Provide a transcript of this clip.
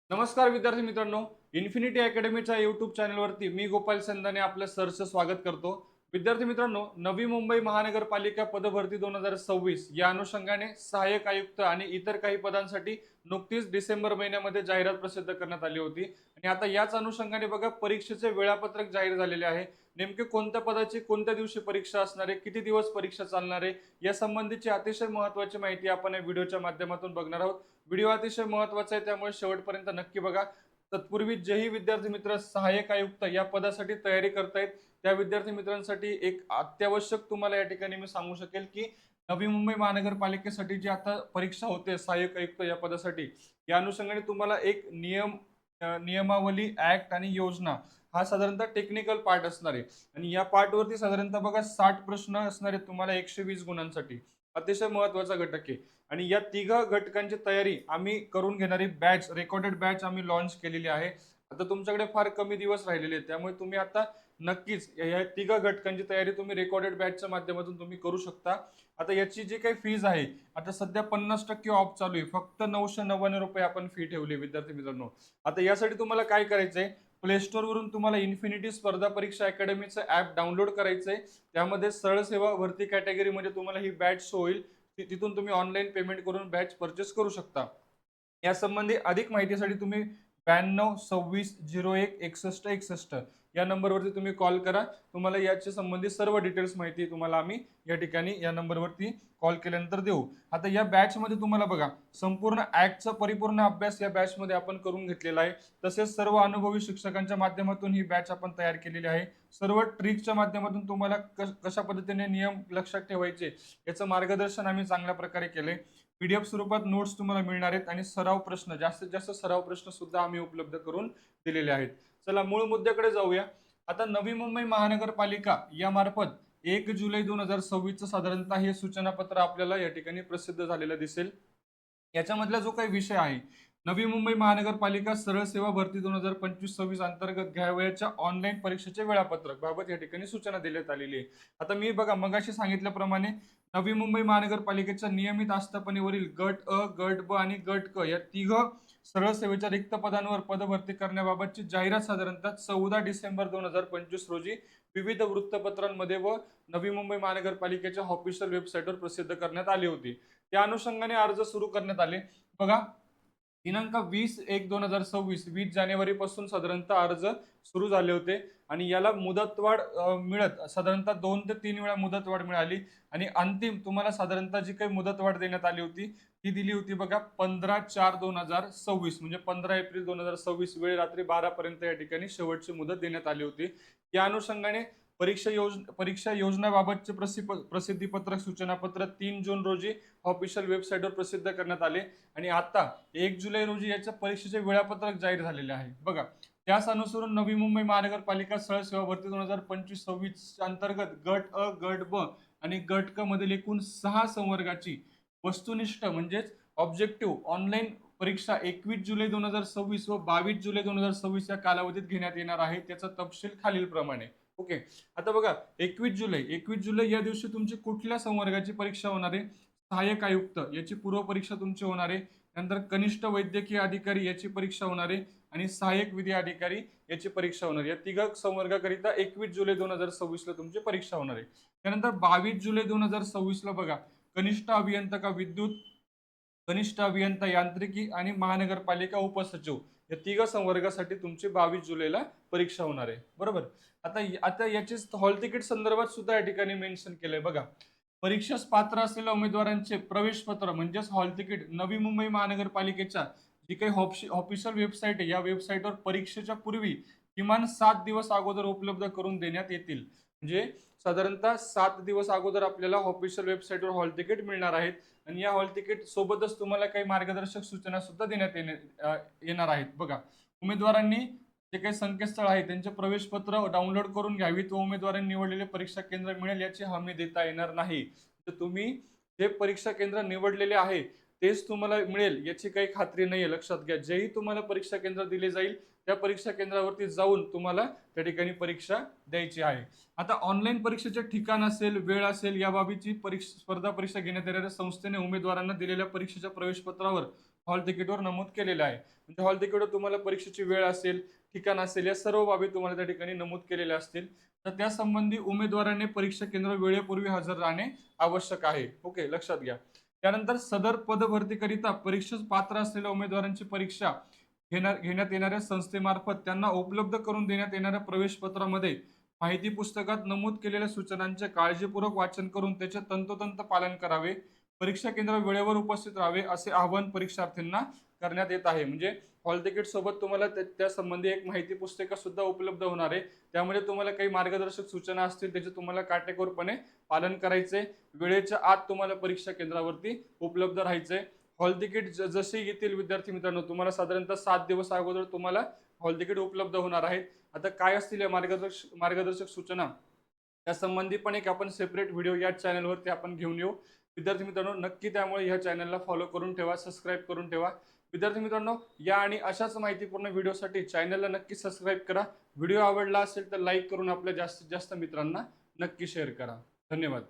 नमस्कार विद्यार्थी मित्रांनो. इन्फिनिटी अकॅडमीच्या यूट्यूब चॅनलवरती मी गोपाल संधाने आपलं सरचं स्वागत करतो. विद्यार्थी मित्रांनो, नवी मुंबई महानगरपालिका पदभरती 2026 या अनुषंगाने सहाय्यक आयुक्त आणि इतर काही पदांसाठी नुकतीच डिसेंबर महिन्यामध्ये जाहिरात प्रसिद्ध करण्यात आली होती. आणि आता याच अनुषंगाने बघा, परीक्षेचे वेळापत्रक जाहीर झालेले आहे. नेमके कोणत्या पदाची कोणत्या दिवशी परीक्षा असणार आहे, किती दिवस परीक्षा चालणार आहे, या संबंधीची अतिशय महत्त्वाची माहिती आपण या व्हिडिओच्या माध्यमातून बघणार आहोत. व्हिडिओ अतिशय महत्त्वाचा आहे, त्यामुळे शेवटपर्यंत नक्की बघा. तत्पूर्वी जेही विद्यार्थी मित्र सहाय्यक आयुक्त या पदासाठी तयारी करतायत, त्या विद्यार्थी मित्रांसाठी एक अत्यावश्यक तुम्हाला या ठिकाणी मी सांगू शकेल की नवी मुंबई महानगरपालिकेसाठी जी आता परीक्षा होते सहाय्यक आयुक्त या पदासाठी, या अनुषंगाने तुम्हाला एक नियमावली, ऍक्ट आणि योजना हा साधारणतः टेक्निकल पार्ट असणार आहे. आणि या पार्टवरती साधारणतः बघा 60 प्रश्न असणार आहेत तुम्हाला 120 गुणांसाठी. अतिशय महत्त्वाचा घटक आहे. आणि या तिघा घटकांची तयारी आम्ही करून घेणारी बॅच, रेकॉर्डेड बॅच आम्ही लॉन्च केलेली आहे. आता तुमच्याकडे फार कमी दिवस राहिलेले आहेत, त्यामुळे तुम्ही आता नक्कीच या तिघा घटकांची तयारी तुम्ही रेकॉर्डेड बॅचच्या माध्यमातून तुम्ही करू शकता. आता याची जी काही फीज आहे, आता सध्या 50% ऑफ चालू आहे. फक्त 999 रुपये आपण फी ठेवली विद्यार्थी मित्रांनो. आता यासाठी तुम्हाला काय करायचंय, प्ले स्टोर वरून तुम्हाला इन्फिनिटी स्पर्धा परीक्षा अकॅडमीचं ऍप डाउनलोड करायचंय. त्यामध्ये सरळ सेवा भरती कॅटेगरीमध्ये तुम्हाला ही बॅच शो होईल. तिथून तुम्ही ऑनलाईन पेमेंट करून बॅच परचेस करू शकता. यासंबंधी अधिक माहितीसाठी तुम्ही 92 26 01 61 61 या नंबरवरती तुम्ही कॉल करा. तुम्हाला याच्या संबंधी सर्व डिटेल्स माहिती तुम्हाला आम्ही या ठिकाणी या नंबरवरती कॉल केल्यानंतर देऊ. आता या बॅचमध्ये तुम्हाला बघा, संपूर्ण ऍक्टचा परिपूर्ण अभ्यास या बॅचमध्ये आपण करून घेतलेला आहे. तसेच सर्व अनुभवी शिक्षकांच्या माध्यमातून ही बॅच आपण तयार केलेली आहे. सर्व ट्रिकच्या माध्यमातून तुम्हाला कशा पद्धतीने नियम लक्षात ठेवायचे याचं मार्गदर्शन आम्ही चांगल्या प्रकारे केले. पीडीएफ स्वरूपात नोट्स तुम्हाला मिळणार आहेत आणि सराव प्रश्न, जास्तीत जास्त सराव प्रश्न सुद्धा आम्ही उपलब्ध करून दिलेले आहेत. चला मूळ मुद्द्याकडे जाऊया. आता नवी मुंबई महानगरपालिका यामार्फत 1 जुलै 2026 साधारणतः हे सूचनापत्र आपल्याला या ठिकाणी प्रसिद्ध झालेलं दिसेल. याच्यामधला जो काही विषय आहे, नवी मुंबई महानगरपालिका सरळ सेवा भरती 2025-26 अंतर्गत घ्यावयाच्या ऑनलाईन परीक्षेचे वेळापत्रक बाबत या ठिकाणी सूचना देण्यात आलेली आहे. आता मी बघा मगाशी सांगितल्याप्रमाणे नवी मुंबई महानगरपालिकेच्या नियमित आस्थापनेवरील गट अ, गट ब आणि गट क या तिघ सरळ सेवेच्या रिक्त पदांवर पदभरती करण्याबाबतची जाहिरात साधारणतः 14 डिसेंबर 2025 रोजी विविध वृत्तपत्रांमध्ये व नवी मुंबई महानगरपालिकेच्या ऑफिशियल वेबसाईटवर प्रसिद्ध करण्यात आली होती. त्या अनुषंगाने अर्ज सुरू करण्यात आले. बघा, दिनांक 20/1/2026 20 जानेवारीपासून साधारणतः अर्ज सुरू झाले होते. आणि याला मुदतवाढ मिळत साधारणतः 2 ते 3 वेळा मुदतवाढ मिळाली. आणि अंतिम तुम्हाला साधारणतः जी काही मुदतवाढ देण्यात आली होती ती दिली होती बघा 15/4/2026, म्हणजे 15 एप्रिल 2026 वेळ रात्री 12 पर्यंत या ठिकाणी शेवटची मुदत देण्यात आली होती. या अनुषंगाने परीक्षा योजनाबाबतचे प्रसिद्धीपत्रक सूचनापत्र 3 जून रोजी ऑफिशियल वेबसाईटवर प्रसिद्ध करण्यात आले. आणि आता 1 जुलै रोजी याच्या परीक्षेचे वेळापत्रक जाहीर झालेले आहे. बघा, त्यास अनुसरून नवी मुंबई महानगरपालिका सरळ सेवा भरती 2025-26 अंतर्गत गट अ, गट ब आणि गट क मधील एकूण 6 संवर्गाची वस्तुनिष्ठ म्हणजेच ऑब्जेक्टिव्ह ऑनलाईन परीक्षा 21 जुलै 2026 व 22 जुलै 2026 या कालावधीत घेण्यात येणार आहे. त्याचा तपशील खालीलप्रमाणे. ओके. आता बघा, 21 जुलै या दिवशी तुमची कुठल्या संवर्गाची परीक्षा होणार आहे? सहाय्यक आयुक्त याची पूर्व परीक्षा तुमची होणार आहे. नंतर कनिष्ठ वैद्यकीय अधिकारी याची परीक्षा होणार आहे आणि सहाय्यक विधी अधिकारी याची परीक्षा होणार आहे. या तिघ संवर्गाकरिता 21 जुलै 2026 ला तुमची परीक्षा होणार आहे. त्यानंतर 22 जुलै 2026 ला बघा, कनिष्ठ अभियंता विद्युत, कनिष्ठ अभियंता यांत्रिकी आणि महानगरपालिका उपसचिव या तिघ संवर्गासाठी तुमची 22 जुलैला परीक्षा होणार आहे. बरोबर. आता आता याची हॉल तिकीट संदर्भात सुद्धा या ठिकाणी मेन्शन केलंय बघा. परीक्षेस पात्र असलेल्या उमेदवारांचे प्रवेश पत्र म्हणजेच हॉल तिकीट नवी मुंबई महानगरपालिकेच्या जी काही ऑफिशियल वेबसाईट आहे या वेबसाईटवर परीक्षेच्या पूर्वी किमान 7 दिवस अगोदर उपलब्ध करून देण्यात येतील. म्हणजे साधारणतः 7 दिवस अगोदर आपल्याला ऑफिशियल वेबसाईटवर हॉल तिकीट मिळणार आहेत. आणि या हॉल तिकीट सोबतच तुम्हाला काही मार्गदर्शक सूचना सुद्धा देण्यात येणार आहेत. बघा, उमेदवारांनी जे काही संकेतस्थळ आहे त्यांचे प्रवेश पत्र डाउनलोड करून घ्यावीत व उमेदवारांनी निवडलेले परीक्षा केंद्र मिळेल याची हमी देता येणार नाही. तर तुम्ही जे परीक्षा केंद्र निवडलेले आहे तेच तुम्हाला मिळेल याची काही खात्री नाहीये, लक्षात घ्या. जेही तुम्हाला परीक्षा केंद्र दिले जाईल त्या परीक्षा केंद्रावरती जाऊन तुम्हाला त्या ठिकाणी परीक्षा द्यायची आहे. आता ऑनलाईन परीक्षेचे ठिकाण असेल, वेळ असेल, याबाबतची स्पर्धा परीक्षा घेण्यात येणाऱ्या संस्थेने उमेदवारांना दिलेल्या परीक्षेच्या प्रवेशपत्रावर हॉल तिकीटवर नमूद केलेलं आहे. म्हणजे हॉल तिकीटवर तुम्हाला परीक्षेची वेळ असेल, ठिकाण असेल, या सर्व बाबी तुम्हाला त्या ठिकाणी नमूद केलेल्या असतील. तर त्यासंबंधी उमेदवाराने परीक्षा केंद्रावर वेळेपूर्वी हजर राहणे आवश्यक आहे. ओके, लक्षात घ्या. त्यानंतर सदर पदभरतीकरिता परीक्षेस पात्र असलेल्या उमेदवारांची परीक्षा घेण्यात येणाऱ्या संस्थेमार्फत त्यांना उपलब्ध करून देण्यात येणाऱ्या प्रवेशपत्रामध्ये माहिती पुस्तकात नमूद केलेल्या सूचनांचे काळजीपूर्वक वाचन करून त्याचे तंतोतंत पालन करावे. परीक्षा केंद्रावर वेळेवर उपस्थित राहावे असे आवाहन परीक्षार्थींना करण्यात येत आहे. म्हणजे हॉल तिकीट सोबत तुम्हाला त्या संबंधी एक माहिती पुस्तिका सुद्धा उपलब्ध होणार आहे. त्यामध्ये तुम्हाला काही मार्गदर्शक सूचना असतील त्याचे तुम्हाला काटेकोरपणे पालन करायचे. वेळेच्या आत तुम्हाला परीक्षा केंद्रावरती उपलब्ध राहायचंय. हॉल तिकीट जसे येतील विद्यार्थी मित्रांनो, तुम्हाला साधारणतः 7 दिवस अगोदर तुम्हाला हॉल तिकीट उपलब्ध होणार आहेत. आता काय असतील या मार्गदर्शक सूचना, त्यासंबंधी पण एक आपण सेपरेट व्हिडिओ या चॅनलवरती आपण घेऊन येऊ. विद्यार्थी मित्रांनो, नक्की त्यामुळे ह्या चॅनलला फॉलो करून ठेवा, सबस्क्राईब करून ठेवा. विद्यार्थी मित्रांनो, या आणि अशाच माहितीपूर्ण व्हिडिओसाठी चॅनलला नक्की सबस्क्राईब करा. व्हिडिओ आवडला असेल तर लाईक करून आपल्या जास्तीत जास्त मित्रांना नक्की शेअर करा. धन्यवाद.